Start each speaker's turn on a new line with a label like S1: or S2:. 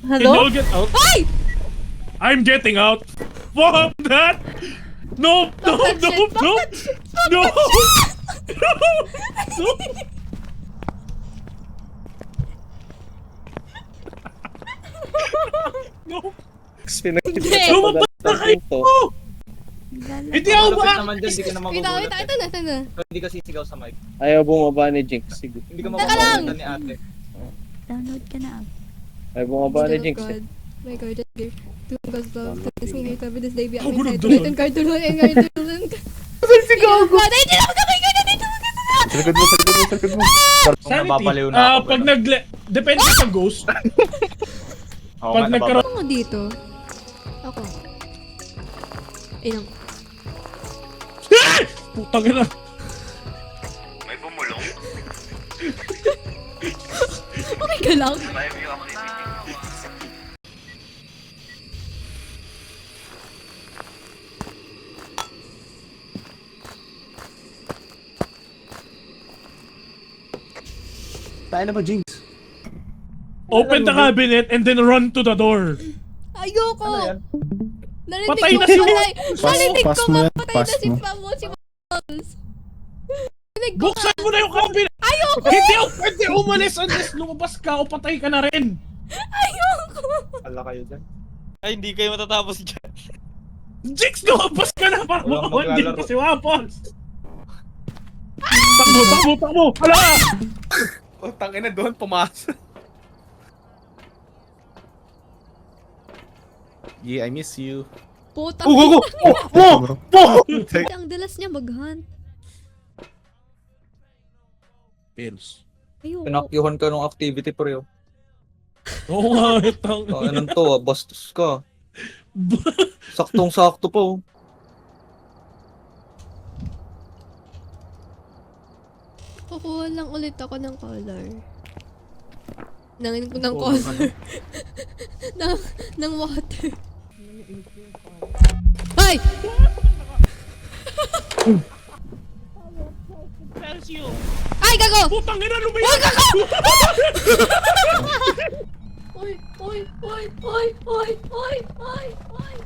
S1: Can
S2: Hello?
S1: y'all get out?
S2: Ay!
S1: I'm getting out. Fuck that! No, no,
S2: Bakit
S1: no,
S2: shit?
S1: no,
S2: Bakit shit?
S1: no, no, no, no.
S2: Hindi.
S1: Lumabas na kayo! Hindi ako
S3: Malapit
S1: ba?
S3: naman dyan, di ka na
S2: Wait,
S3: magugulat.
S2: ito na, ito na.
S3: Hindi ka sisigaw sa mic.
S4: Ayaw bumaba ni Jinx. Sige.
S3: Hindi ka
S2: Teka lang!
S3: magugulat ni ate.
S5: Download ka na.
S4: Ayaw bumaba ni Jinx.
S2: God. My God, just give. To God's love, to this me, to this day, be
S1: Oh,
S2: on my
S1: gulog
S2: side.
S1: doon.
S2: Wait, and cartoon, and cartoon. Si Gago! Ay, hindi na ako nakikita dito!
S6: Sa likod mo, sa likod mo, sa likod mo.
S3: Kung
S1: Sanity.
S3: nababaliw na ako.
S1: Pag depende sa ghost.
S3: Oo
S1: Pag
S3: nga,
S1: nagkaroon...
S2: Ako dito. Ako. Ayun.
S1: Putang ina.
S7: May bumulong.
S2: Okay ka lang.
S7: Live yung activity.
S6: Tayo na ba, Jinx?
S1: Open the cabinet and then run to the door.
S2: Ayoko!
S3: Ano yan?
S2: Narinig
S1: Patay
S2: ko
S1: na si
S2: patay.
S6: Pass-
S2: Narinig
S6: pass
S2: ko
S6: mo
S2: nga
S6: yan,
S2: patay
S6: pass
S2: na si
S6: mo.
S2: Pamo, si Balls. Narinig ko
S1: Buksan mo na yung cabinet!
S2: Ayoko!
S1: Hindi ako pwede umalis unless lumabas ka o patay ka na rin.
S2: Ayoko!
S3: Ala kayo dyan.
S8: Ay, hindi kayo matatapos dyan.
S1: Jinx, lumabas ka na para
S3: Walang
S1: makawan
S3: maglalaro.
S1: dito si Waffles. Takbo, takbo, takbo! Hala!
S6: Oh, tangin na doon, pumasok. Yeah, I miss you.
S2: Puta.
S1: Go!
S2: Ang dalas niya mag-hunt.
S1: Pills.
S2: Ayoko.
S3: Pinakyuhan ka ng activity pre.
S1: Oo nga, itang...
S3: Anong to bastos ka. Saktong-sakto pa oh.
S2: Kukuha lang ulit ako ng color. Ng color. ng water. Ay! Ay, gago!
S1: Putang ina,
S2: Uy,
S1: lumiyak!
S2: gago! Oy, oy, oy, oy, oy, oy, oy, oy.